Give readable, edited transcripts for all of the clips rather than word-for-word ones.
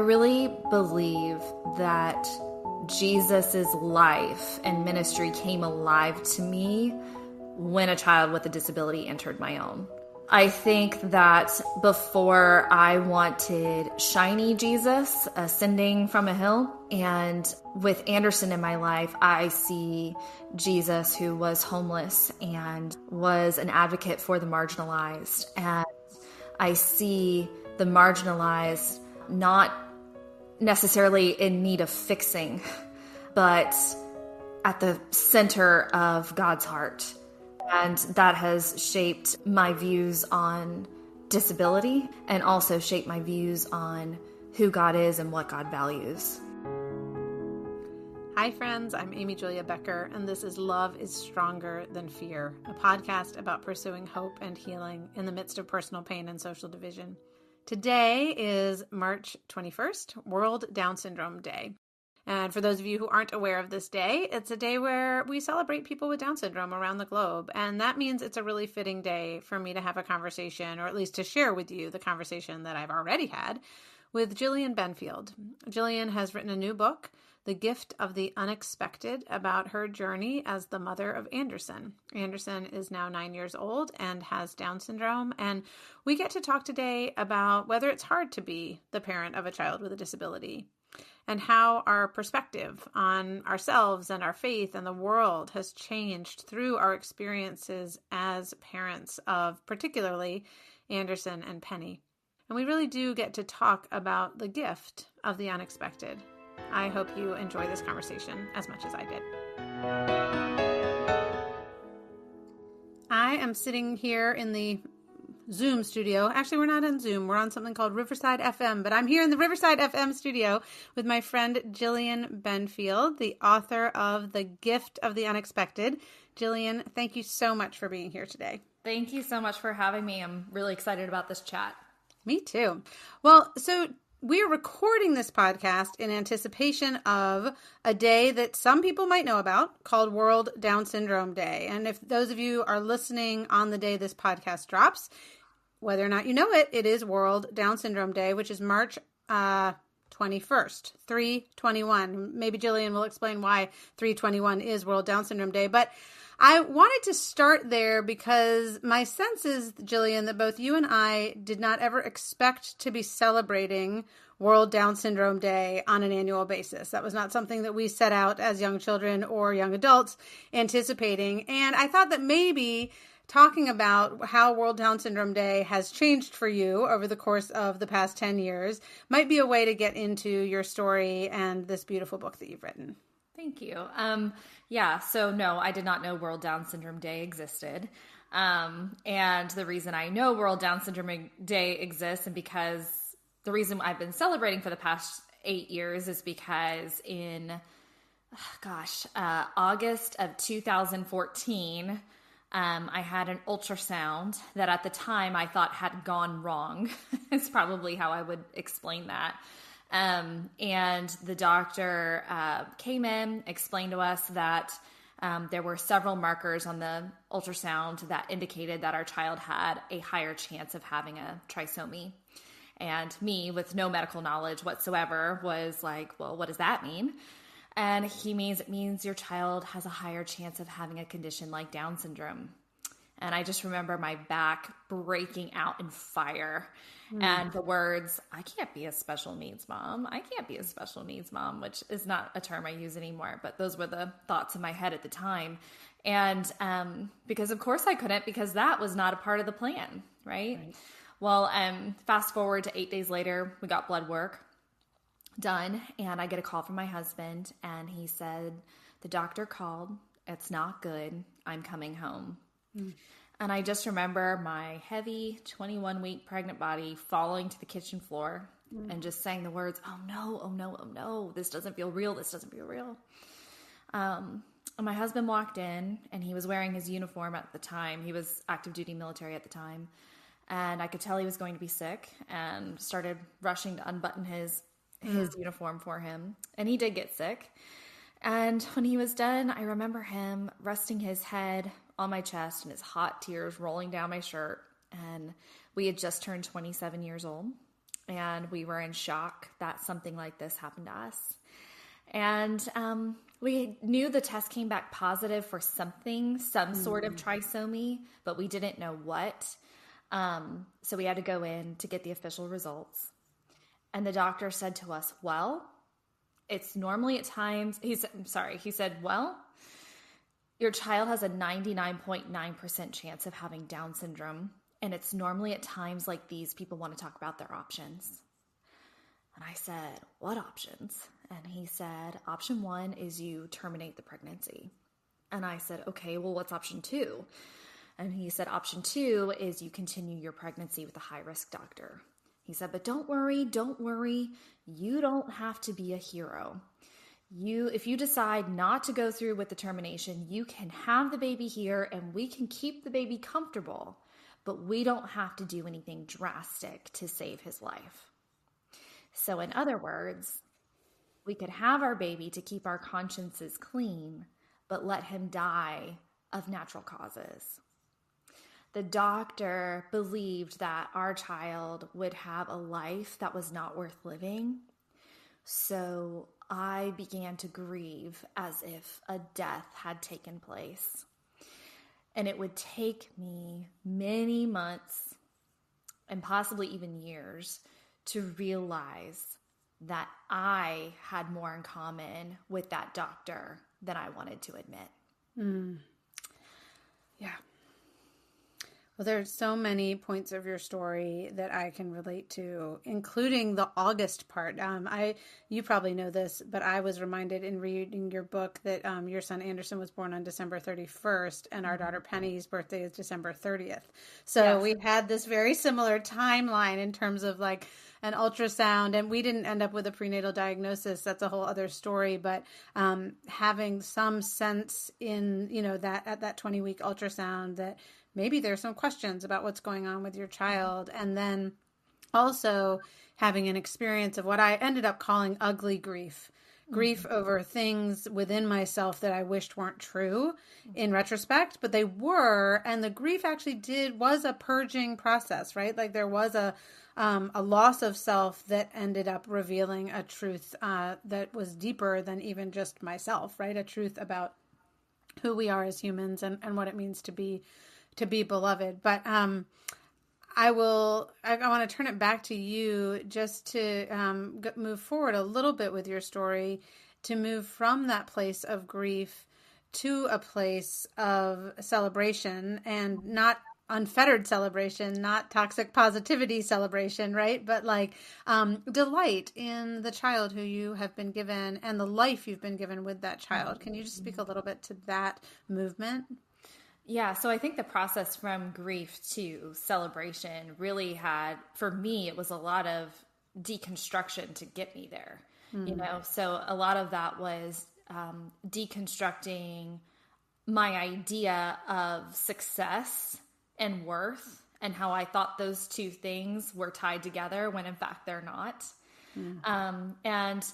really believe that Jesus's life and ministry came alive to me when a child with a disability entered my own. I think that before I wanted shiny Jesus ascending from a hill, and with Anderson in my life, I see Jesus who was homeless and was an advocate for the marginalized. And I see the marginalized not necessarily in need of fixing, but at the center of God's heart. And that has shaped my views on disability and also shaped my views on who God is and what God values. Hi friends, I'm Amy Julia Becker, and this is Love is Stronger Than Fear, a podcast about pursuing hope and healing in the midst of personal pain and social division. Today is March 21st, World Down Syndrome Day. And for those of you who aren't aware of this day, it's a day where we celebrate people with Down syndrome around the globe. And that means it's a really fitting day for me to have a conversation, or at least to share with you the conversation that I've already had with Jillian Benfield. Jillian has written a new book, The Gift of the Unexpected, about her journey as the mother of Anderson. Anderson is now 9 years old and has Down syndrome. And we get to talk today about whether it's hard to be the parent of a child with a disability, and how our perspective on ourselves and our faith and the world has changed through our experiences as parents of particularly Anderson and Penny. And we really do get to talk about the gift of the unexpected. I hope you enjoy this conversation as much as I did. I am sitting here in the Zoom studio. Actually, we're not on Zoom. We're on something called Riverside FM, but I'm here in the Riverside FM studio with my friend Jillian Benfield, the author of The Gift of the Unexpected. Jillian, thank you so much for being here today. Thank you so much for having me. I'm really excited about this chat. Me too. Well, so we are recording this podcast in anticipation of a day that some people might know about called World Down Syndrome Day. And if those of you are listening on the day this podcast drops, whether or not you know it, it is World Down Syndrome Day, which is March 21st, 3/21. Maybe Jillian will explain why 3/21 is World Down Syndrome Day. But I wanted to start there because my sense is, Jillian, that both you and I did not ever expect to be celebrating World Down Syndrome Day on an annual basis. That was not something that we set out as young children or young adults anticipating. And I thought that maybe talking about how World Down Syndrome Day has changed for you over the course of the past 10 years might be a way to get into your story and this beautiful book that you've written. Thank you. So no, I did not know World Down Syndrome Day existed. And the reason I know World Down Syndrome Day exists, and because the reason I've been celebrating for the past 8 years, is because in, August of 2014, I had an ultrasound that at the time I thought had gone wrong. It's probably how I would explain that. And the doctor came in, explained to us that there were several markers on the ultrasound that indicated that our child had a higher chance of having a trisomy. And me, with no medical knowledge whatsoever, was like, well, what does that mean? And it means your child has a higher chance of having a condition like Down syndrome. And I just remember my back breaking out in fire. And the words, I can't be a special needs mom. I can't be a special needs mom, which is not a term I use anymore, but those were the thoughts in my head at the time. And because of course I couldn't, because that was not a part of the plan, right? Well, fast forward to 8 days later, we got blood work done, and I get a call from my husband, and he said, the doctor called. It's not good. I'm coming home. And I just remember my heavy 21-week pregnant body falling to the kitchen floor and just saying the words, oh no, oh no, oh no, this doesn't feel real, this doesn't feel real. And my husband walked in, and he was wearing his uniform at the time. He was active duty military at the time. And I could tell he was going to be sick, and started rushing to unbutton his uniform for him. And he did get sick. And when he was done, I remember him resting his head on my chest and his hot tears rolling down my shirt. And we had just turned 27 years old. And we were in shock that something like this happened to us. And we knew the test came back positive for something, some sort of trisomy, but we didn't know what. So we had to go in to get the official results. And the doctor said to us, well, it's normally at times, he said, well, your child has a 99.9% chance of having Down syndrome. And it's normally at times like these, people want to talk about their options. And I said, what options? And he said, option 1 is you terminate the pregnancy. And I said, okay, well, what's option 2? And he said, option 2 is you continue your pregnancy with a high-risk doctor. He said, but don't worry. You don't have to be a hero. If you decide not to go through with the termination, you can have the baby here and we can keep the baby comfortable, but we don't have to do anything drastic to save his life. So in other words, we could have our baby to keep our consciences clean, but let him die of natural causes. The doctor believed that our child would have a life that was not worth living. So I began to grieve as if a death had taken place. And it would take me many months and possibly even years to realize that I had more in common with that doctor than I wanted to admit. Yeah. Well, there's so many points of your story that I can relate to, including the August part. You probably know this, but I was reminded in reading your book that your son Anderson was born on December 31st, and our daughter Penny's birthday is December 30th. So Yes. we had this very similar timeline in terms of like an ultrasound, and we didn't end up with a prenatal diagnosis. That's a whole other story. But having some sense in, that at that 20-week ultrasound that maybe there's some questions about what's going on with your child. And then also having an experience of what I ended up calling ugly grief. Grief over things within myself that I wished weren't true in retrospect, but they were. And the grief actually was a purging process, right? Like there was a loss of self that ended up revealing a truth that was deeper than even just myself, right? A truth about who we are as humans and what it means to be beloved. But I want to turn it back to you just to move forward a little bit with your story, to move from that place of grief to a place of celebration, and not unfettered celebration, not toxic positivity celebration, right? But like delight in the child who you have been given and the life you've been given with that child. Can you just speak a little bit to that movement? Yeah, so I think the process from grief to celebration really had, for me, it was a lot of deconstruction to get me there, So a lot of that was deconstructing my idea of success and worth and how I thought those two things were tied together when in fact they're not. And,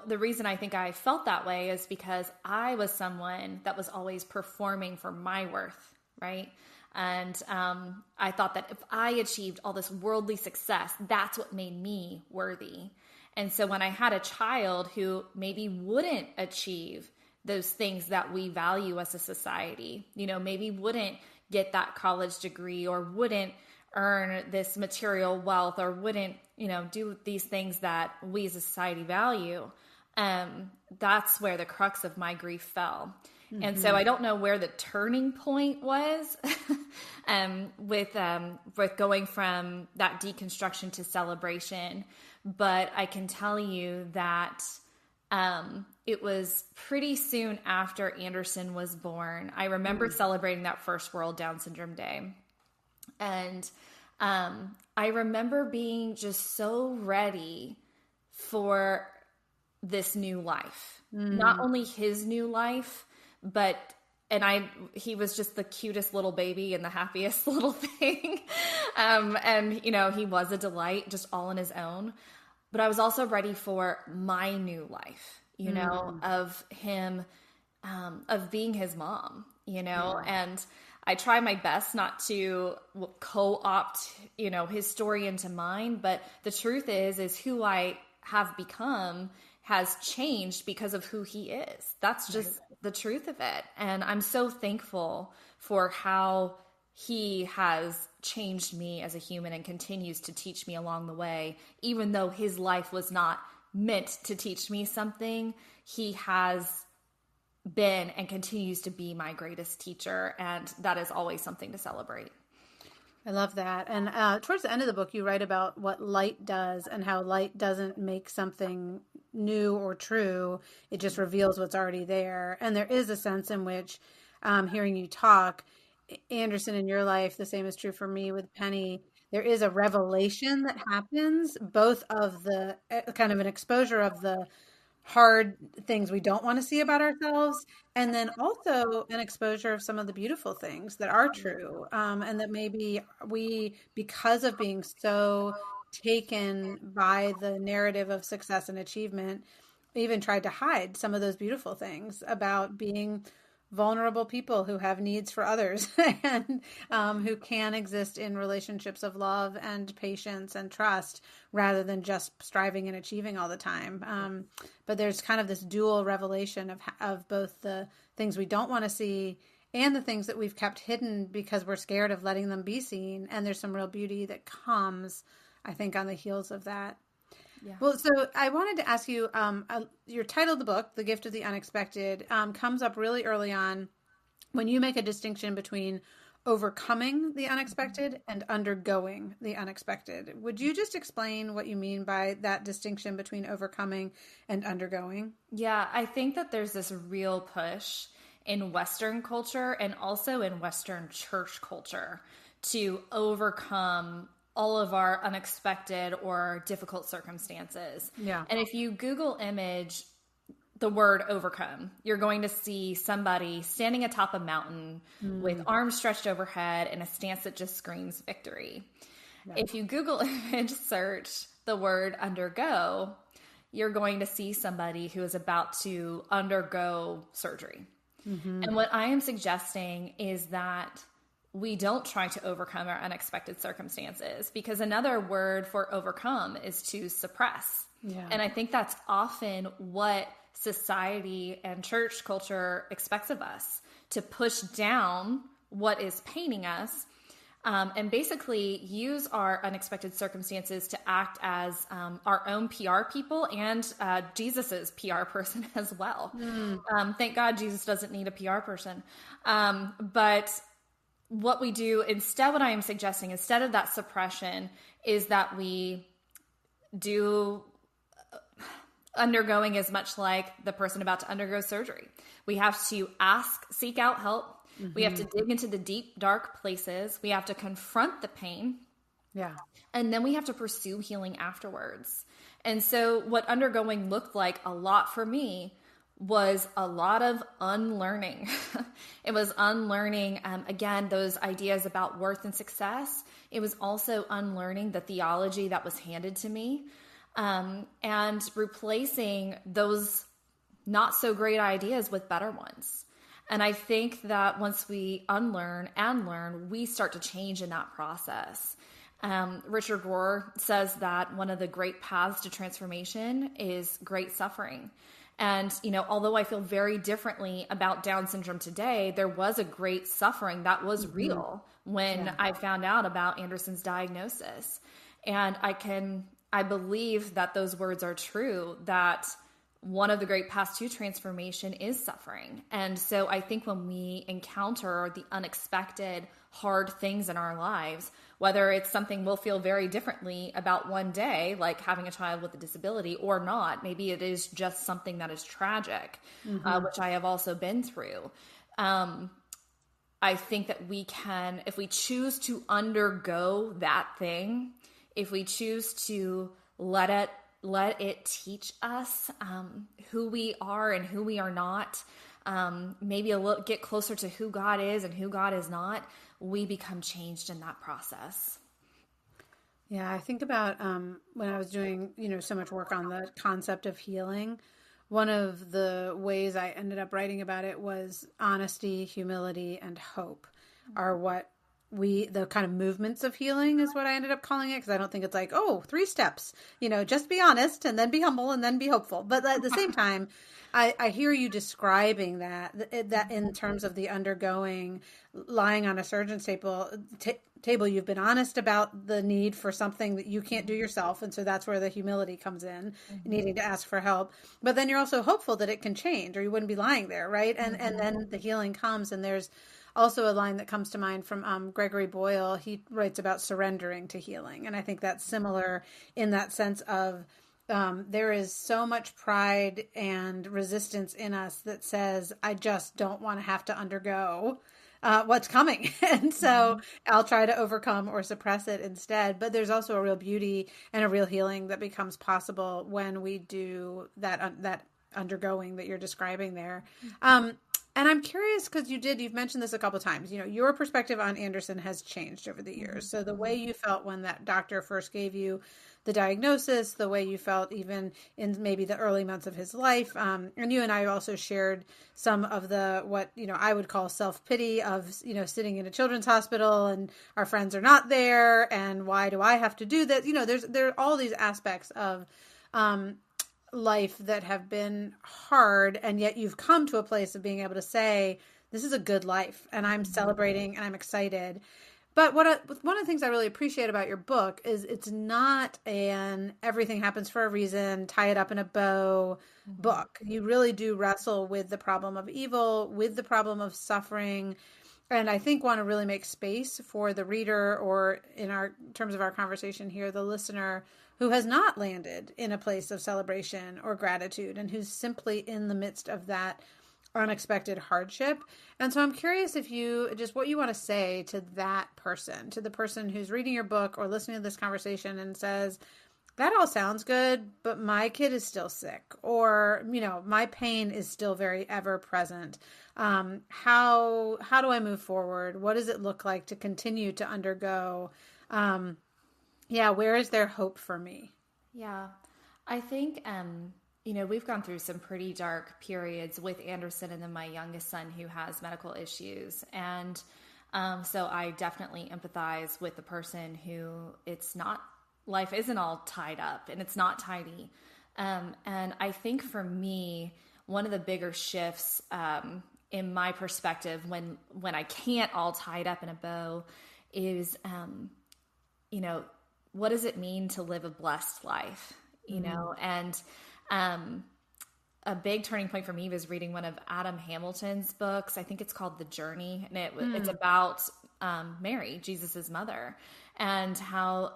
the reason I think I felt that way is because I was someone that was always performing for my worth, right? And I thought that if I achieved all this worldly success, that's what made me worthy. And so when I had a child who maybe wouldn't achieve those things that we value as a society, maybe wouldn't get that college degree or wouldn't earn this material wealth or wouldn't, do these things that we as a society value, that's where the crux of my grief fell. Mm-hmm. And so I don't know where the turning point was with going from that deconstruction to celebration. But I can tell you that it was pretty soon after Anderson was born. I remember celebrating that first World Down Syndrome Day. And I remember being just so ready for this new life. Not only his new life, but he was just the cutest little baby and the happiest little thing. And he was a delight just all on his own. But I was also ready for my new life, of him, of being his mom, and I try my best not to co-opt, his story into mine. But the truth is who I have become has changed because of who he is. That's just the truth of it. And I'm so thankful for how he has changed me as a human and continues to teach me along the way. Even though his life was not meant to teach me something, he has been and continues to be my greatest teacher. And that is always something to celebrate. I love that. And towards the end of the book, you write about what light does and how light doesn't make something new or true. It just reveals what's already there. And there is a sense in which, hearing you talk, Anderson, in your life, the same is true for me with Penny. There is a revelation that happens, both of the kind of an exposure of the hard things we don't want to see about ourselves, and then also an exposure of some of the beautiful things that are true, and that maybe we, because of being so taken by the narrative of success and achievement, even tried to hide some of those beautiful things about being vulnerable people who have needs for others and who can exist in relationships of love and patience and trust rather than just striving and achieving all the time. But there's kind of this dual revelation of both the things we don't want to see and the things that we've kept hidden because we're scared of letting them be seen. And there's some real beauty that comes, I think, on the heels of that. Yeah. Well, so I wanted to ask you, your title of the book, The Gift of the Unexpected, comes up really early on when you make a distinction between overcoming the unexpected and undergoing the unexpected. Would you just explain what you mean by that distinction between overcoming and undergoing? Yeah, I think that there's this real push in Western culture and also in Western church culture to overcome all of our unexpected or difficult circumstances. Yeah. And if you Google image the word overcome, you're going to see somebody standing atop a mountain with arms stretched overhead in a stance that just screams victory. Yeah. If you Google image search the word undergo, you're going to see somebody who is about to undergo surgery. Mm-hmm. And what I am suggesting is that we don't try to overcome our unexpected circumstances, because another word for overcome is to suppress. Yeah. And I think that's often what society and church culture expects of us, to push down what is paining us, and basically use our unexpected circumstances to act as our own PR people and Jesus's PR person as well. Thank God Jesus doesn't need a PR person. But what we do instead, what I am suggesting, instead of that suppression, is that we do undergoing is much like the person about to undergo surgery. We have to seek out help. Mm-hmm. We have to dig into the deep, dark places. We have to confront the pain. Yeah. And then we have to pursue healing afterwards. And so what undergoing looked like a lot for me was a lot of unlearning. It was unlearning, again, those ideas about worth and success. It was also unlearning the theology that was handed to me, and replacing those not so great ideas with better ones. And I think that once we unlearn and learn, we start to change in that process. Richard Rohr says that one of the great paths to transformation is great suffering. And, although I feel very differently about Down syndrome today, there was a great suffering that was real when I found out about Anderson's diagnosis. And I believe that those words are true, that one of the great paths to transformation is suffering. And so I think when we encounter the unexpected hard things in our lives, whether it's something we'll feel very differently about one day, like having a child with a disability, or not, maybe it is just something that is tragic, which I have also been through. I think that we can, if we choose to undergo that thing, if we choose to let it teach us who we are and who we are not, maybe get closer to who God is and who God is not, we become changed in that process. Yeah, I think about when I was doing, so much work on the concept of healing, one of the ways I ended up writing about it was honesty, humility, and hope. are what the kind of movements of healing is what I ended up calling it. Cause I don't think it's like, oh, 3 steps, just be honest and then be humble and then be hopeful. But at the same time, I hear you describing that in terms of the undergoing, lying on a surgeon's table, you've been honest about the need for something that you can't do yourself. And so that's where the humility comes in, needing to ask for help. But then you're also hopeful that it can change or you wouldn't be lying there. Right. And then the healing comes, and there's also a line that comes to mind from Gregory Boyle. He writes about surrendering to healing. And I think that's similar in that sense of there is so much pride and resistance in us that says, I just don't want to have to undergo what's coming. And so I'll try to overcome or suppress it instead. But there's also a real beauty and a real healing that becomes possible when we do that undergoing that you're describing there. And I'm curious because you've mentioned this a couple of times, your perspective on Anderson has changed over the years. So the way you felt when that doctor first gave you the diagnosis, the way you felt even in maybe the early months of his life. And you and I also shared some of what I would call self-pity of, sitting in a children's hospital and our friends are not there. And why do I have to do that? There are all these aspects of, life that have been hard, and yet you've come to a place of being able to say, this is a good life and I'm celebrating and I'm excited. But one of the things I really appreciate about your book is it's not an everything happens for a reason, tie it up in a bow book. You really do wrestle with the problem of evil, with the problem of suffering, and I think want to really make space for the reader, or in terms of our conversation here, the listener who has not landed in a place of celebration or gratitude and who's simply in the midst of that unexpected hardship. And so I'm curious if what you want to say to that person, to the person who's reading your book or listening to this conversation and says, that all sounds good, but my kid is still sick, or, my pain is still very ever present. How do I move forward? What does it look like to continue to undergo? Where is there hope for me? Yeah, I think, we've gone through some pretty dark periods with Anderson and then my youngest son who has medical issues. And so I definitely empathize with the person who life isn't all tied up and it's not tidy. And I think for me, one of the bigger shifts in my perspective when I can't all tie it up in a bow is, what does it mean to live a blessed life? And a big turning point for me was reading one of Adam Hamilton's books. I think it's called The Journey, and it's about Mary, Jesus's mother, and how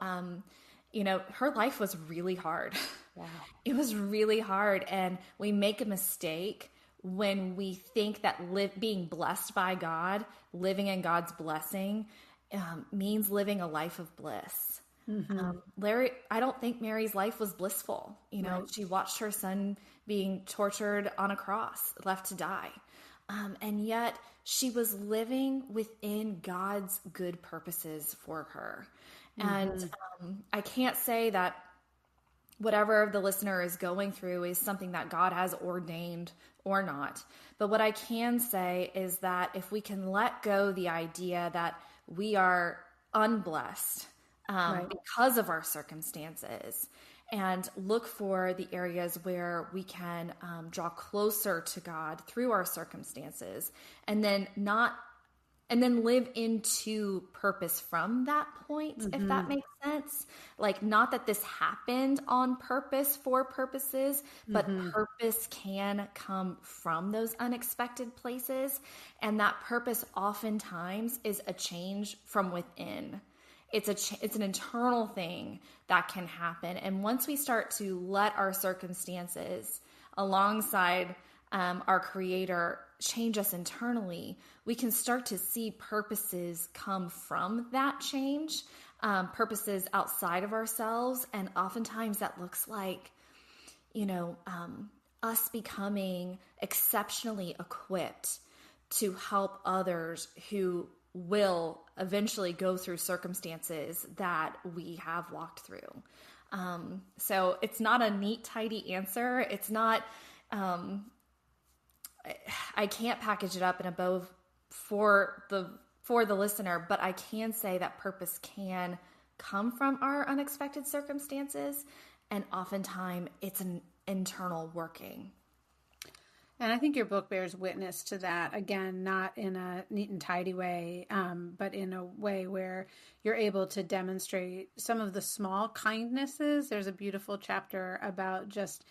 her life was really hard. Wow. It was really hard, and we make a mistake when we think that being blessed by God, living in God's blessing, means living a life of bliss. I don't think Mary's life was blissful. Right. She watched her son being tortured on a cross, left to die. And yet she was living within God's good purposes for her. And I can't say that whatever the listener is going through is something that God has ordained or not. But what I can say is that if we can let go the idea that we are unblessed, because of our circumstances, and look for the areas where we can draw closer to God through our circumstances, and then live into purpose from that point, if that makes sense. Like, not that this happened on purpose for purposes, but purpose can come from those unexpected places. And that purpose oftentimes is a change from within. It's an internal thing that can happen. And once we start to let our circumstances alongside our Creator change us internally, we can start to see purposes come from that change, purposes outside of ourselves. And oftentimes that looks like, us becoming exceptionally equipped to help others who will eventually go through circumstances that we have walked through. So it's not a neat, tidy answer. It's not, I can't package it up in a bow for for the listener, but I can say that purpose can come from our unexpected circumstances, and oftentimes it's an internal working. And I think your book bears witness to that. Again, not in a neat and tidy way, but in a way where you're able to demonstrate some of the small kindnesses. There's a beautiful chapter about just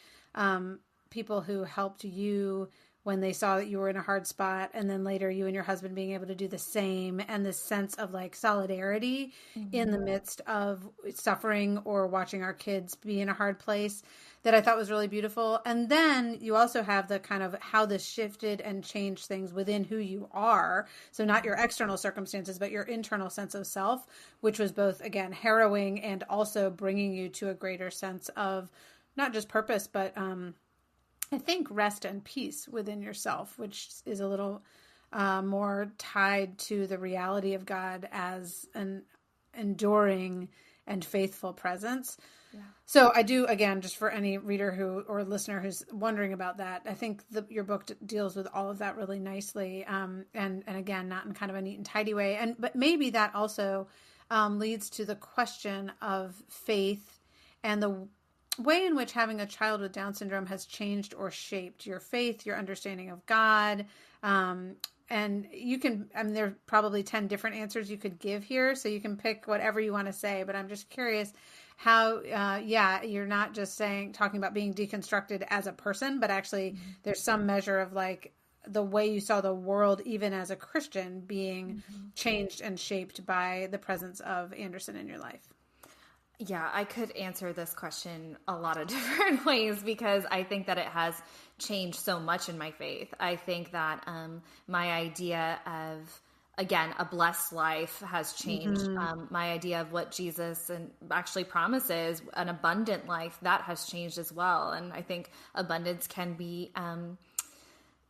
people who helped you when they saw that you were in a hard spot, and then later you and your husband being able to do the same, and this sense of like solidarity in the midst of suffering or watching our kids be in a hard place, that I thought was really beautiful. And then you also have the kind of how this shifted and changed things within who you are. So not your external circumstances, but your internal sense of self, which was both, again, harrowing and also bringing you to a greater sense of not just purpose, but I think rest and peace within yourself, which is a little more tied to the reality of God as an enduring and faithful presence. Yeah. So I do, again, just for any reader or listener who's wondering about that, I think your book deals with all of that really nicely. And again, not in kind of a neat and tidy way. But maybe that also leads to the question of faith and the way in which having a child with Down syndrome has changed or shaped your faith, your understanding of God. And you can, there are probably 10 different answers you could give here, so you can pick whatever you want to say, but I'm just curious how, you're not just talking about being deconstructed as a person, but actually there's some measure of like the way you saw the world, even as a Christian, being changed and shaped by the presence of Anderson in your life. Yeah, I could answer this question a lot of different ways because I think that it has changed so much in my faith. I think that my idea of, again, a blessed life has changed. My idea of what Jesus actually promises, an abundant life, that has changed as well. And I think abundance can be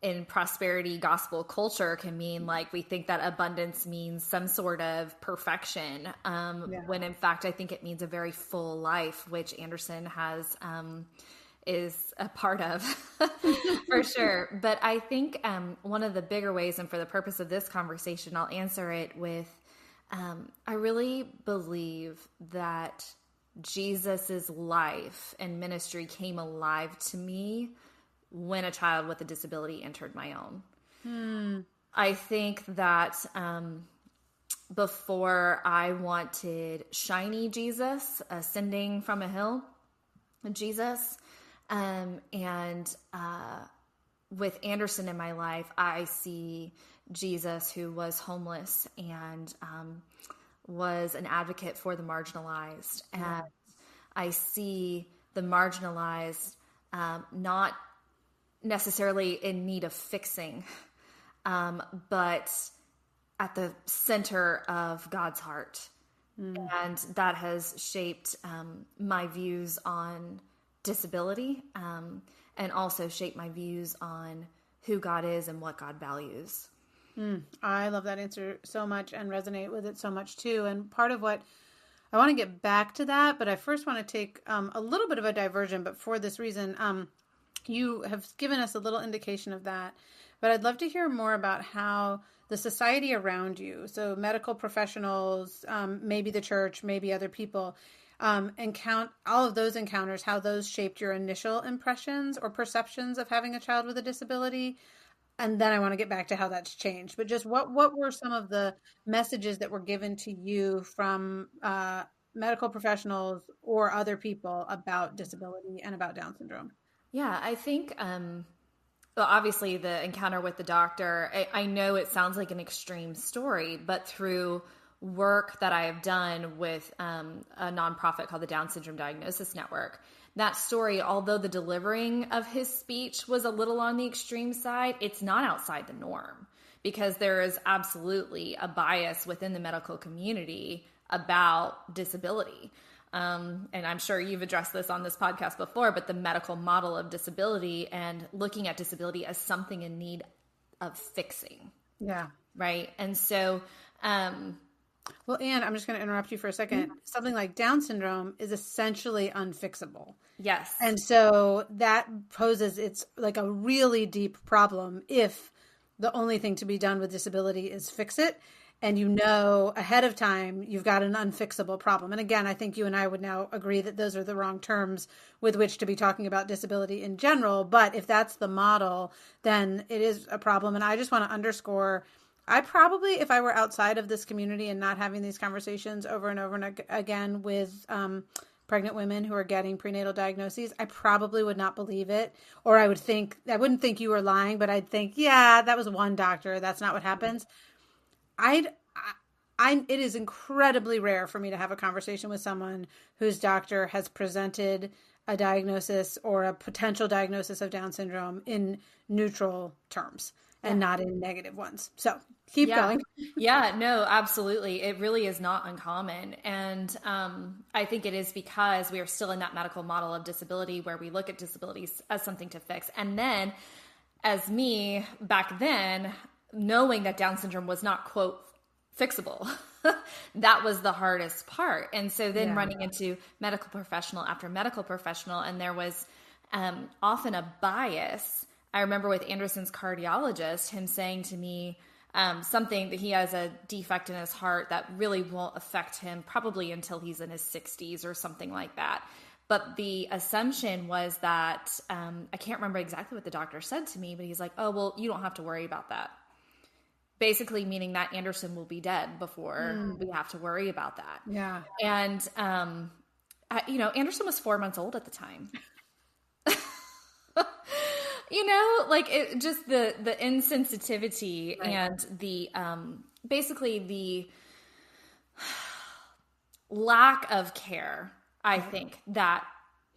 in prosperity gospel culture can mean like we think that abundance means some sort of perfection, when in fact I think it means a very full life, which Anderson has is a part of for sure. But I think one of the bigger ways, and for the purpose of this conversation, I'll answer it with I really believe that Jesus's life and ministry came alive to me when a child with a disability entered my own. I think that before I wanted shiny Jesus, ascending from a hill Jesus, and with Anderson in my life, I see Jesus who was homeless and was an advocate for the marginalized. And I see the marginalized not necessarily in need of fixing, but at the center of God's heart. And that has shaped my views on disability, and also shaped my views on who God is and what God values. I love that answer so much and resonate with it so much too. And part of what I want to get back to that, but I first want to take a little bit of a diversion, but for this reason, you have given us a little indication of that, but I'd love to hear more about how the society around you, so medical professionals, maybe the church, maybe other people, all of those encounters, how those shaped your initial impressions or perceptions of having a child with a disability. And then I want to get back to how that's changed. But just what were some of the messages that were given to you from medical professionals or other people about disability and about Down syndrome? Yeah, I think, well, obviously the encounter with the doctor, I know it sounds like an extreme story, but through work that I have done with a nonprofit called the Down Syndrome Diagnosis Network, that story, although the delivering of his speech was a little on the extreme side, it's not outside the norm, because there is absolutely a bias within the medical community about disability. And I'm sure you've addressed this on this podcast before, but the medical model of disability and looking at disability as something in need of fixing. Yeah. Right. And so, well, Anne, I'm just going to interrupt you for a second. Something like Down syndrome is essentially unfixable. Yes. And so that poses, it's like a really deep problem if the only thing to be done with disability is fix it. and you know ahead of time you've got an unfixable problem. And again, I think you and I would now agree that those are the wrong terms with which to be talking about disability in general. But if that's the model, then it is a problem. And I just want to underscore, I probably, if I were outside of this community and not having these conversations over and over and again with pregnant women who are getting prenatal diagnoses, I probably would not believe it. Or I wouldn't think you were lying, but I'd think, yeah, that was one doctor. That's not what happens. It is incredibly rare for me to have a conversation with someone whose doctor has presented a diagnosis or a potential diagnosis of Down syndrome in neutral terms and not in negative ones. So keep going. Yeah, no, absolutely. It really is not uncommon. And I think it is because we are still in that medical model of disability where we look at disabilities as something to fix. And then as me back then, knowing that Down syndrome was not, quote, fixable, that was the hardest part. And so then running into medical professional after medical professional, and there was often a bias. I remember with Anderson's cardiologist, him saying to me something that he has a defect in his heart that really won't affect him probably until he's in his 60s or something like that. But the assumption was that, I can't remember exactly what the doctor said to me, but he's like, oh, well, you don't have to worry about that. Basically meaning that Anderson will be dead before we have to worry about that. Yeah. And, Anderson was 4 months old at the time. Just the insensitivity and the, basically the lack of care, I think, that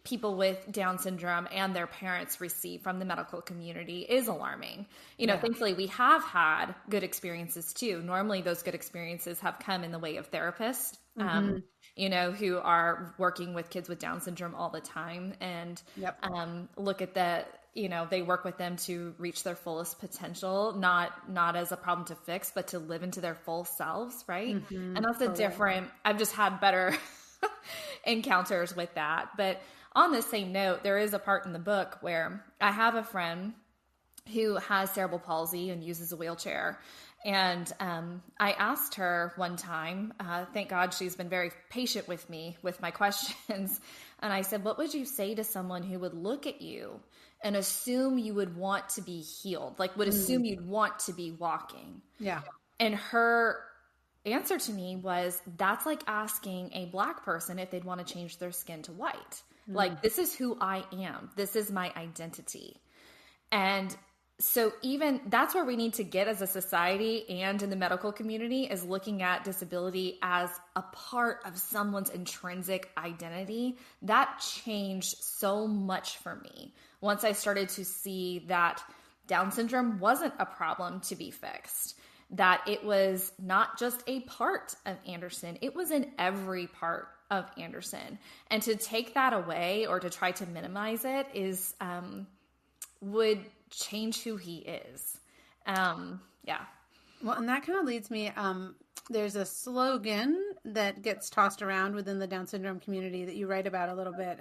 people with Down syndrome and their parents receive from the medical community is alarming. Thankfully we have had good experiences too. Normally those good experiences have come in the way of therapists, who are working with kids with Down syndrome all the time and look at they work with them to reach their fullest potential, not as a problem to fix, but to live into their full selves. Right. And that's I've just had better encounters with that. But on the same note, there is a part in the book where I have a friend who has cerebral palsy and uses a wheelchair. And I asked her one time, thank God she's been very patient with me with my questions. And I said, what would you say to someone who would look at you and assume you would want to be healed, would assume you'd want to be walking? Yeah. And her answer to me was, that's like asking a Black person if they'd want to change their skin to white. This is who I am. This is my identity. And so even that's where we need to get as a society and in the medical community, is looking at disability as a part of someone's intrinsic identity. That changed so much for me once I started to see that Down syndrome wasn't a problem to be fixed, that it was not just a part of Anderson, it was in every part of Anderson. And to take that away or to try to minimize it is would change who he is. Well, and that kind of leads me, there's a slogan that gets tossed around within the Down syndrome community that you write about a little bit.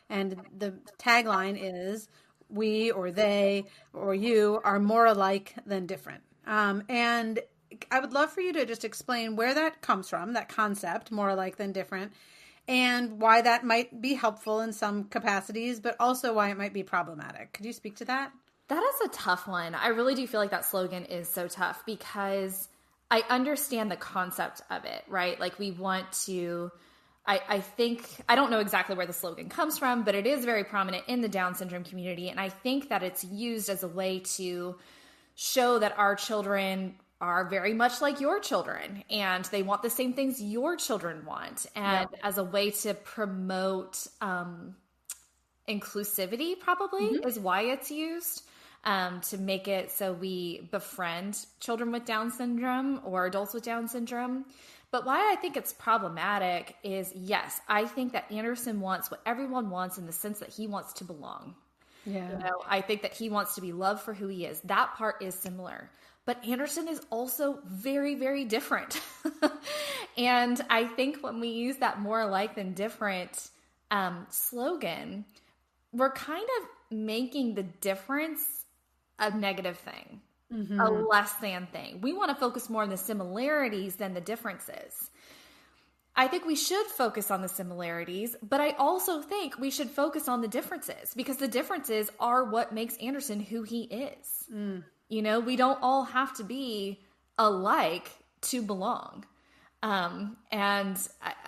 And the tagline is, we or they or you are more alike than different. And I would love for you to just explain where that comes from, that concept, more alike than different, and why that might be helpful in some capacities, but also why it might be problematic. Could you speak to that? That is a tough one. I really do feel like that slogan is so tough because I understand the concept of it, right? We want to, I think, I don't know exactly where the slogan comes from, but it is very prominent in the Down syndrome community. And I think that it's used as a way to show that our children are very much like your children and they want the same things your children want. And as a way to promote inclusivity probably is why it's used, to make it so we befriend children with Down syndrome or adults with Down syndrome. But why I think it's problematic is, yes, I think that Anderson wants what everyone wants in the sense that he wants to belong. Yeah. I think that he wants to be loved for who he is. That part is similar. But Anderson is also very, very different. And I think when we use that more alike than different slogan, we're kind of making the difference a negative thing. a less than thing. We want to focus more on the similarities than the differences. I think we should focus on the similarities, but I also think we should focus on the differences, because the differences are what makes Anderson who he is. We don't all have to be alike to belong. And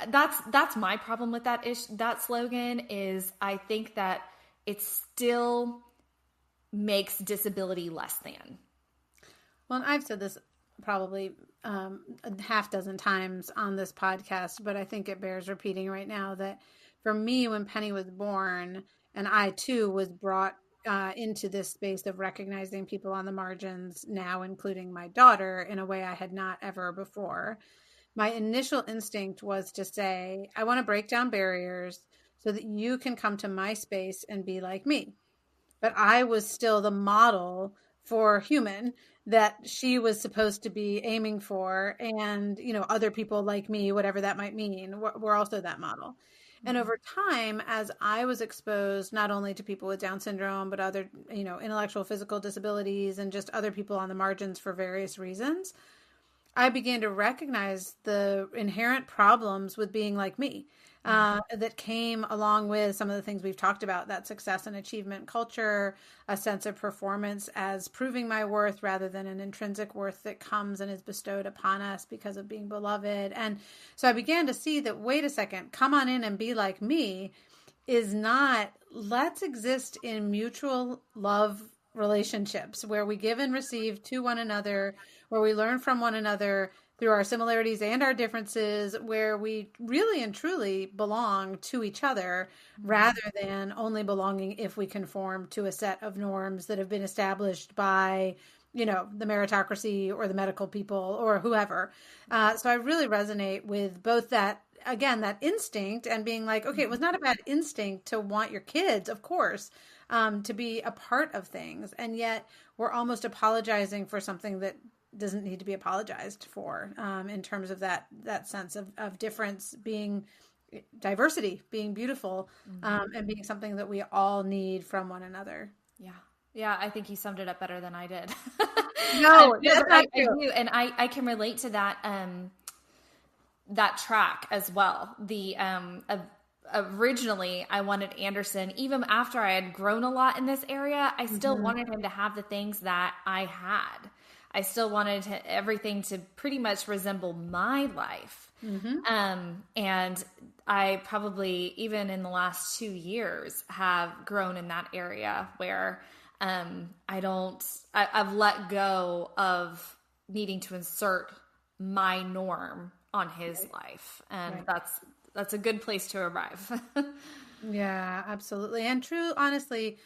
that's my problem with that slogan is I think that it still makes disability less than. Well, and I've said this probably a half dozen times on this podcast, but I think it bears repeating right now that for me, when Penny was born, and I too was brought into this space of recognizing people on the margins, now including my daughter, in a way I had not ever before, my initial instinct was to say, I want to break down barriers so that you can come to my space and be like me. But I was still the model for human that she was supposed to be aiming for. And, other people like me, whatever that might mean, we're also that model. And over time, as I was exposed not only to people with Down syndrome, but other, intellectual, physical disabilities and just other people on the margins for various reasons, I began to recognize the inherent problems with being like me that came along with some of the things we've talked about, that success and achievement culture, a sense of performance as proving my worth rather than an intrinsic worth that comes and is bestowed upon us because of being beloved. And so I began to see that, wait a second, come on in and be like me is not, let's exist in mutual love relationships where we give and receive to one another, where we learn from one another through our similarities and our differences, where we really and truly belong to each other rather than only belonging if we conform to a set of norms that have been established by, the meritocracy or the medical people or whoever. So I really resonate with both that, again, that instinct and being like, okay, it was not a bad instinct to want your kids, of course, to be a part of things. And yet we're almost apologizing for something that doesn't need to be apologized for, in terms of that sense of difference being diversity, being beautiful, and being something that we all need from one another. Yeah. Yeah. I think you summed it up better than I did. No, I do. And I can relate to that, that track as well. Originally I wanted Anderson, even after I had grown a lot in this area, I still wanted him to have the things that I had. I still wanted everything to pretty much resemble my life. And I probably, even in the last 2 years, have grown in that area where I've let go of needing to insert my norm on his life. And that's a good place to arrive. Yeah, absolutely. And true, honestly,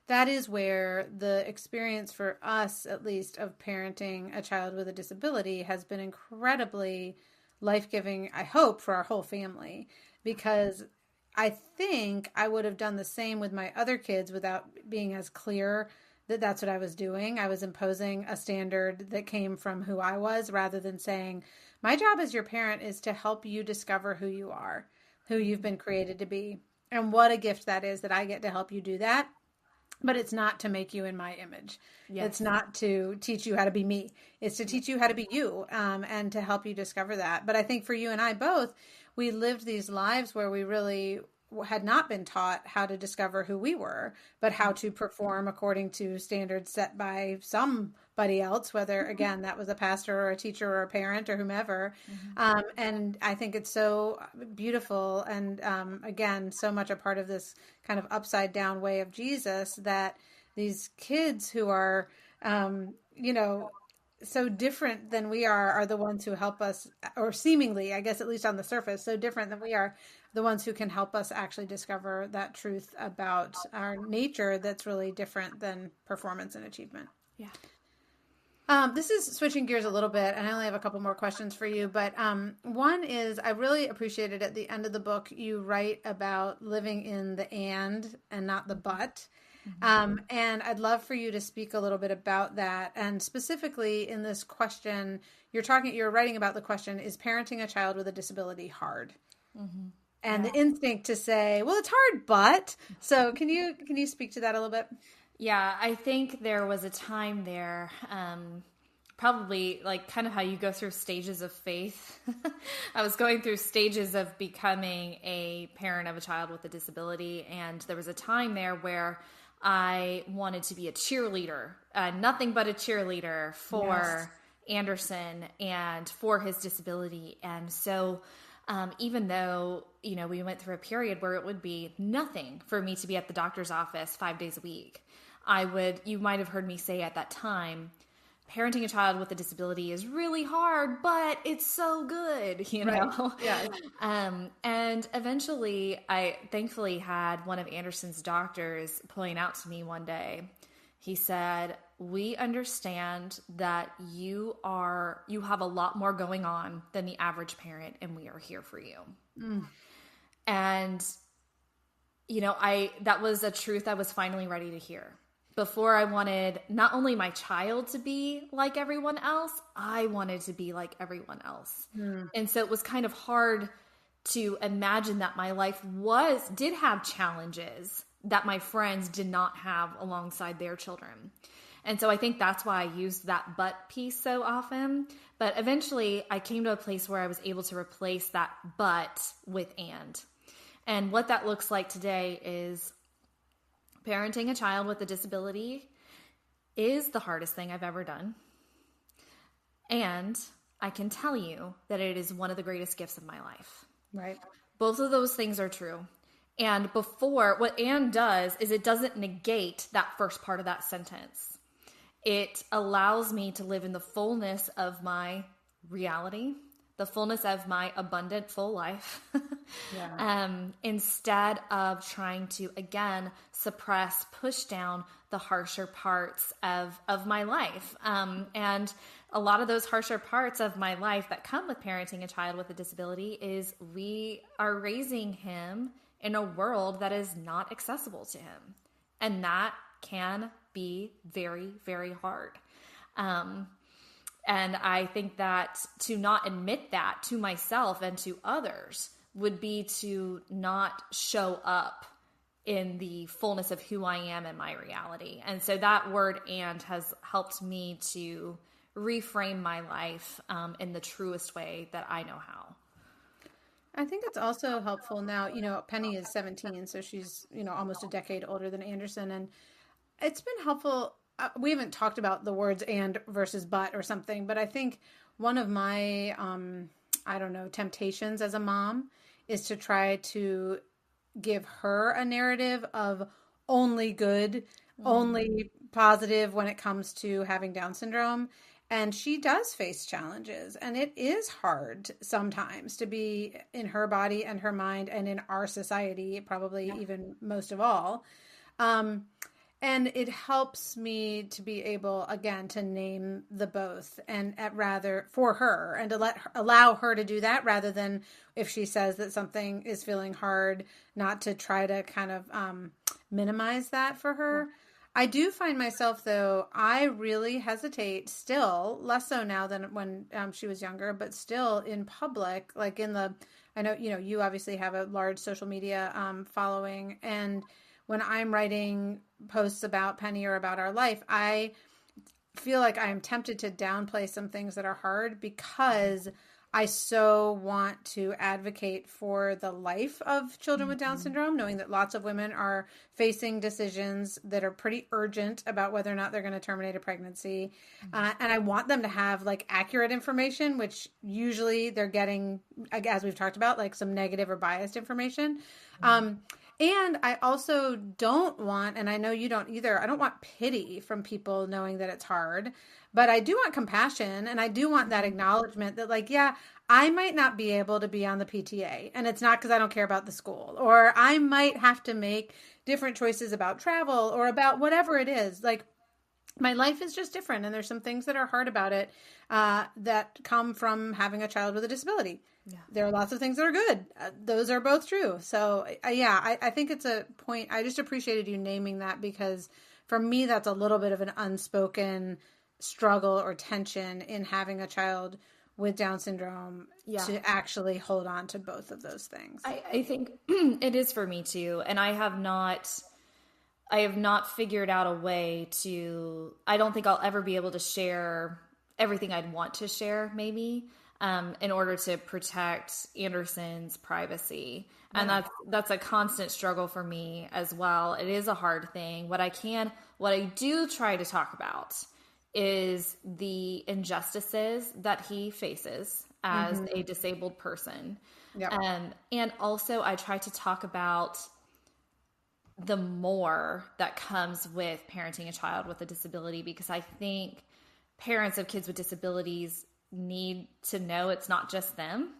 that is where the experience for us, at least, of parenting a child with a disability has been incredibly life-giving, I hope, for our whole family, because I think I would have done the same with my other kids without being as clear that that's what I was doing. I was imposing a standard that came from who I was rather than saying, my job as your parent is to help you discover who you are, who you've been created to be. And what a gift that is that I get to help you do that. But it's not to make you in my image. Yes. It's not to teach you how to be me. It's to teach you how to be you, and to help you discover that. But I think for you and I both, we lived these lives where we really had not been taught how to discover who we were, but how to perform according to standards set by somebody else, whether, again, that was a pastor or a teacher or a parent or whomever. And I think it's so beautiful and, again, so much a part of this kind of upside down way of Jesus that these kids who are, so different than we are the ones who help us, or seemingly, I guess, at least on the surface, so different than we are, the ones who can help us actually discover that truth about our nature that's really different than performance and achievement. Yeah. This is switching gears a little bit, and I only have a couple more questions for you, but one is, I really appreciated at the end of the book, you write about living in the and not the but. And I'd love for you to speak a little bit about that. And specifically in this question, you're writing about the question, is parenting a child with a disability hard? And the instinct to say, well, it's hard, but. So can you speak to that a little bit? Yeah, I think there was a time there, probably like kind of how you go through stages of faith. I was going through stages of becoming a parent of a child with a disability, and there was a time there where I wanted to be a cheerleader, nothing but a cheerleader for Anderson and for his disability. And so even though, we went through a period where it would be nothing for me to be at the doctor's office 5 days a week, you might have heard me say at that time, parenting a child with a disability is really hard, but it's so good, Right. Yeah. And eventually I thankfully had one of Anderson's doctors point out to me one day. He said, "We understand that you have a lot more going on than the average parent, and we are here for you." And, that was a truth I was finally ready to hear. Before, I wanted not only my child to be like everyone else, I wanted to be like everyone else. And so it was kind of hard to imagine that my life did have challenges that my friends did not have alongside their children. And so I think that's why I used that but piece so often. But eventually I came to a place where I was able to replace that but with and. And what that looks like today is parenting a child with a disability is the hardest thing I've ever done. And I can tell you that it is one of the greatest gifts of my life. Right. Both of those things are true. And what and does is it doesn't negate that first part of that sentence. It allows me to live in the fullness of my reality, the fullness of my abundant, full life, instead of trying to, again, suppress, push down the harsher parts of my life. And a lot of those harsher parts of my life that come with parenting a child with a disability is we are raising him in a world that is not accessible to him. And that can be very, very hard. And I think that to not admit that to myself and to others would be to not show up in the fullness of who I am in my reality. And so that word "and" has helped me to reframe my life in the truest way that I know how. I think it's also helpful now, Penny is 17, so she's, almost a decade older than Anderson. And it's been helpful. We haven't talked about the words "and" versus "but" or something, but I think one of my, temptations as a mom is to try to give her a narrative of only good, only positive when it comes to having Down syndrome. And she does face challenges, and it is hard sometimes to be in her body and her mind and in our society, probably even most of all. And it helps me to be able, again, to name the both and rather for her and to allow her to do that rather than if she says that something is feeling hard, not to try to kind of minimize that for her. I do find myself, though, I really hesitate still, less so now than when she was younger, but still in public, like I know, you obviously have a large social media following. And when I'm writing posts about Penny or about our life, I feel like I am tempted to downplay some things that are hard because I so want to advocate for the life of children with Down syndrome, knowing that lots of women are facing decisions that are pretty urgent about whether or not they're going to terminate a pregnancy. And I want them to have like accurate information, which usually they're getting, as we've talked about, like some negative or biased information. And I also don't want, and I know you don't either, I don't want pity from people knowing that it's hard, but I do want compassion. And I do want that acknowledgement that like, yeah, I might not be able to be on the PTA, and it's not because I don't care about the school, or I might have to make different choices about travel or about whatever it is. Like, my life is just different. And there's some things that are hard about it that come from having a child with a disability. Yeah. There are lots of things that are good. Those are both true. So I think it's a point. I just appreciated you naming that because for me, that's a little bit of an unspoken struggle or tension in having a child with Down syndrome to actually hold on to both of those things. I think it is for me too. And I have not I have not figured out a way to, I don't think I'll ever be able to share everything I'd want to share, maybe, in order to protect Anderson's privacy. And that's a constant struggle for me as well. It is a hard thing. What I do try to talk about is the injustices that he faces as a disabled person. Yep. And also I try to talk about the more that comes with parenting a child with a disability, because I think parents of kids with disabilities need to know it's not just them.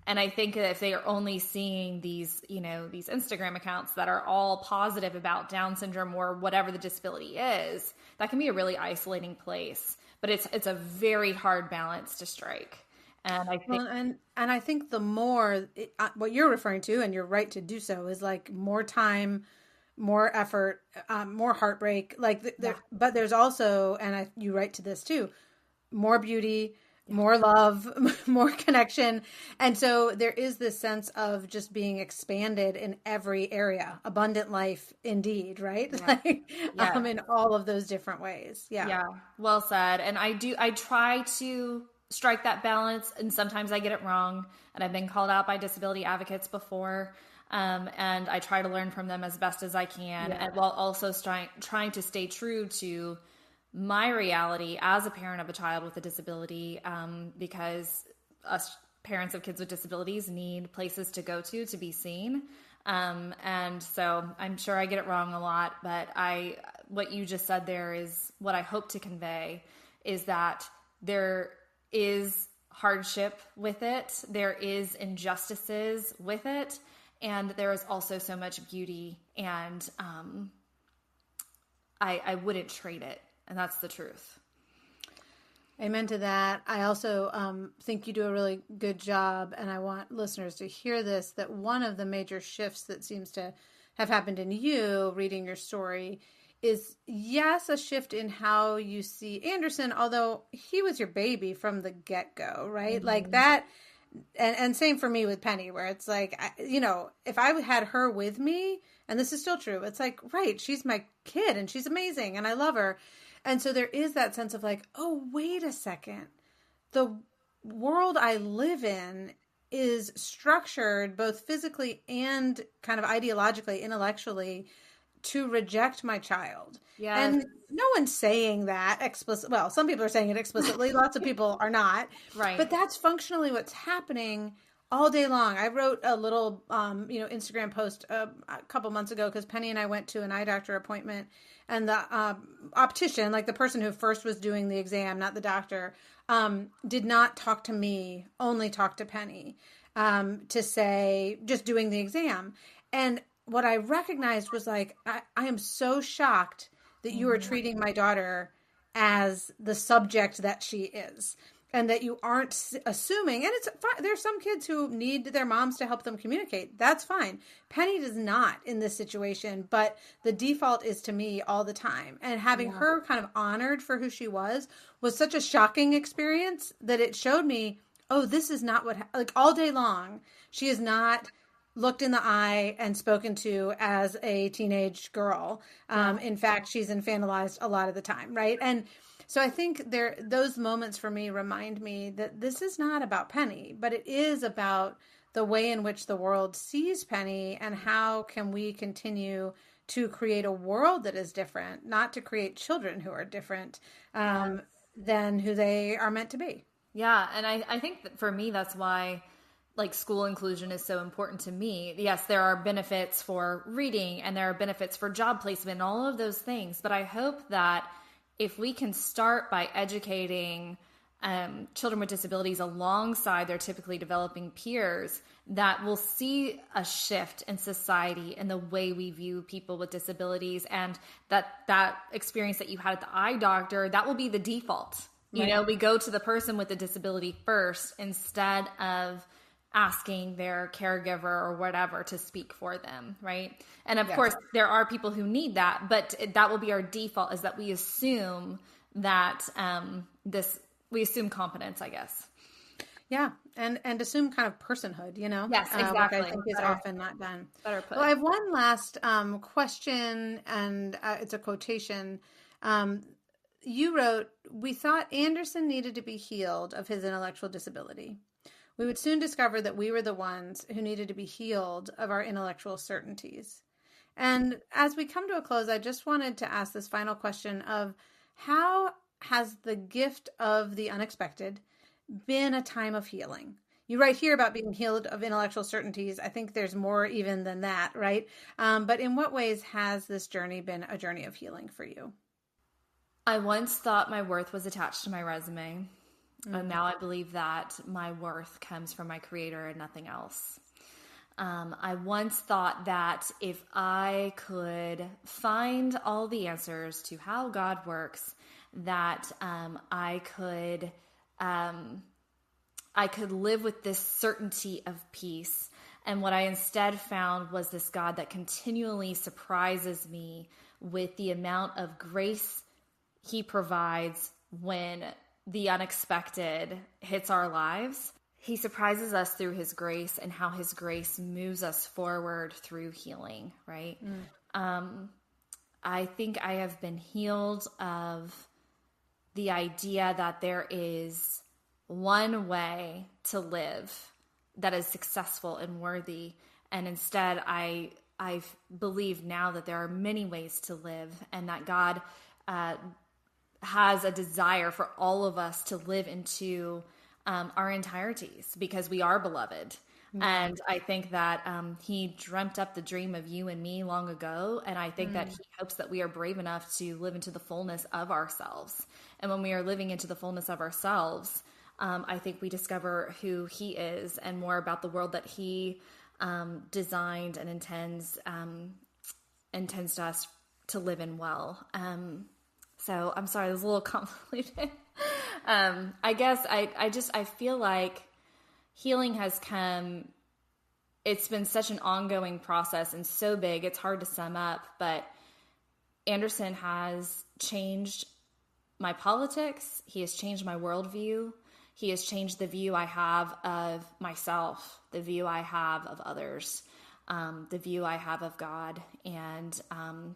And I think that if they are only seeing these, these Instagram accounts that are all positive about Down syndrome or whatever the disability is, that can be a really isolating place. But it's a very hard balance to strike. And I think, and I think the more what you're referring to, and you're right to do so, is like more time, more effort, more heartbreak. But there's also, and you write to this too, more beauty, more love, more connection. And so there is this sense of just being expanded in every area, abundant life indeed, right? Yeah. In all of those different ways. Yeah. Yeah. Well said. And I try to strike that balance, and sometimes I get it wrong, and I've been called out by disability advocates before. And I try to learn from them as best as I can, and while also trying to stay true to my reality as a parent of a child with a disability, because us parents of kids with disabilities need places to go to be seen. And so I'm sure I get it wrong a lot, but what you just said there is what I hope to convey, is that there is hardship with it. There is injustices with it. And there is also so much beauty, and I wouldn't trade it. And that's the truth. Amen to that. I also think you do a really good job, and I want listeners to hear this, that one of the major shifts that seems to have happened in you, reading your story, is, yes, a shift in how you see Anderson, although he was your baby from the get-go, right? Mm-hmm. Like that. And same for me with Penny, where it's like, if I had her with me, and this is still true, it's like, right, she's my kid and she's amazing and I love her. And so there is that sense of like, oh, wait a second. The world I live in is structured both physically and kind of ideologically, intellectually, to reject my child. Yeah. And no one's saying that explicitly. Well, some people are saying it explicitly. Lots of people are not. Right. But that's functionally what's happening all day long. I wrote a little, Instagram post a couple months ago, because Penny and I went to an eye doctor appointment, and the optician, like the person who first was doing the exam, not the doctor, did not talk to me, only talk to Penny, to say, just doing the exam. And what I recognized was like, I am so shocked that you are treating my daughter as the subject that she is, and that you aren't assuming, and it's fine. There's some kids who need their moms to help them communicate. That's fine. Penny does not in this situation, but the default is to me all the time. And having her kind of honored for who she was such a shocking experience that it showed me, oh, this is not what, like all day long, she is not looked in the eye and spoken to as a teenage girl. In fact, she's infantilized a lot of the time, right? And so I think those moments for me remind me that this is not about Penny, but it is about the way in which the world sees Penny, and how can we continue to create a world that is different, not to create children who are different than who they are meant to be. Yeah, and I think that for me, that's why like school inclusion is so important to me. Yes, there are benefits for reading, and there are benefits for job placement and all of those things. But I hope that if we can start by educating children with disabilities alongside their typically developing peers, that we'll see a shift in society in the way we view people with disabilities, and that experience that you had at the eye doctor, that will be the default. Right. You know, we go to the person with the disability first instead of asking their caregiver or whatever to speak for them, right? And of course, there are people who need that, but that will be our default, is that we assume that we assume competence, I guess. Yeah. And assume kind of personhood, Yes, which I exactly. think is often not done. Better put. Well, I have one last question, and it's a quotation. Um, you wrote, "We thought Anderson needed to be healed of his intellectual disability. We would soon discover that we were the ones who needed to be healed of our intellectual certainties." And as we come to a close, I just wanted to ask this final question of how has the gift of the unexpected been a time of healing? You write here about being healed of intellectual certainties. I think there's more even than that, right? But in what ways has this journey been a journey of healing for you? I once thought my worth was attached to my resume. And now I believe that my worth comes from my creator and nothing else. I once thought that if I could find all the answers to how God works, that I could live with this certainty of peace. And what I instead found was this God that continually surprises me with the amount of grace he provides when the unexpected hits our lives. He surprises us through his grace and how his grace moves us forward through healing, right? I think I have been healed of the idea that there is one way to live that is successful and worthy. And instead, I believe now that there are many ways to live, and that God has a desire for all of us to live into our entireties, because we are beloved. Mm-hmm. And I think that he dreamt up the dream of you and me long ago. And I think that he hopes that we are brave enough to live into the fullness of ourselves. And when we are living into the fullness of ourselves, I think we discover who he is and more about the world that he designed and intends to us to live in well. So I'm sorry, it was a little convoluted. I guess I feel like healing has come, it's been such an ongoing process and so big, it's hard to sum up, but Anderson has changed my politics. He has changed my worldview. He has changed the view I have of myself, the view I have of others, the view I have of God, and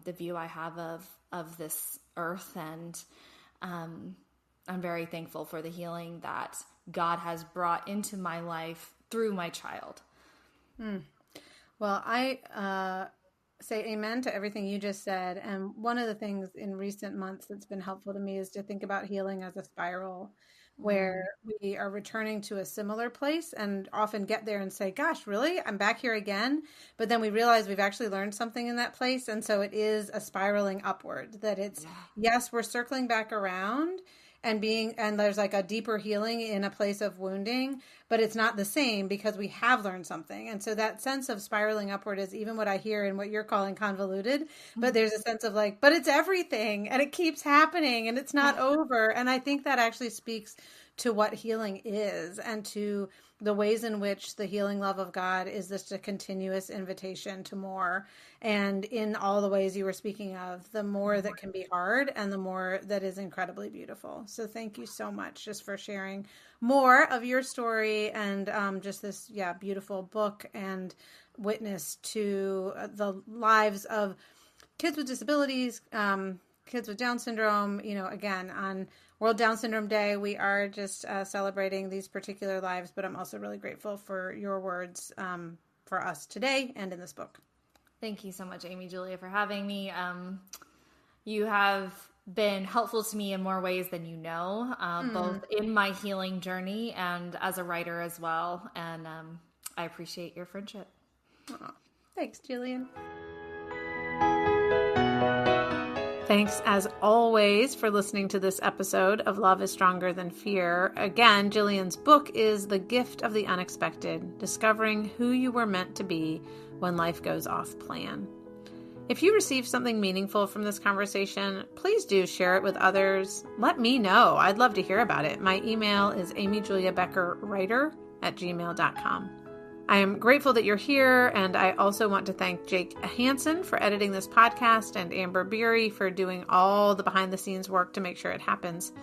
the view I have of this earth. And I'm very thankful for the healing that God has brought into my life through my child. Well, I say amen to everything you just said. And one of the things in recent months that's been helpful to me is to think about healing as a spiral, where we are returning to a similar place and often get there and say, gosh, really? I'm back here again. But then we realize we've actually learned something in that place. And so it is a spiraling upward, that it's, yes, we're circling back around and there's like a deeper healing in a place of wounding, but it's not the same because we have learned something. And so that sense of spiraling upward is even what I hear in what you're calling convoluted, but there's a sense of like, but it's everything and it keeps happening and it's not over. And I think that actually speaks to what healing is and to the ways in which the healing love of God is just a continuous invitation to more. And in all the ways you were speaking of, the more that can be hard and the more that is incredibly beautiful. So thank you so much just for sharing more of your story and just this, beautiful book and witness to the lives of kids with disabilities, kids with Down syndrome. Again, on World Down Syndrome Day, we are just celebrating these particular lives, but I'm also really grateful for your words for us today and in this book. Thank you so much, Amy Julia, for having me. You have been helpful to me in more ways than you know, both in my healing journey and as a writer as well. And I appreciate your friendship. Aww. Thanks, Jillian. Thanks, as always, for listening to this episode of Love is Stronger Than Fear. Again, Jillian's book is The Gift of the Unexpected, Discovering Who You Were Meant to Be When Life Goes Off Plan. If you received something meaningful from this conversation, please do share it with others. Let me know. I'd love to hear about it. My email is amyjuliabeckerwriter@gmail.com. I am grateful that you're here, and I also want to thank Jake Hansen for editing this podcast and Amber Beery for doing all the behind-the-scenes work to make sure it happens.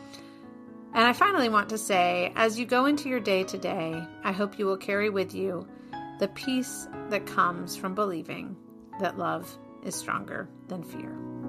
And I finally want to say, as you go into your day today, I hope you will carry with you the peace that comes from believing that love is stronger than fear.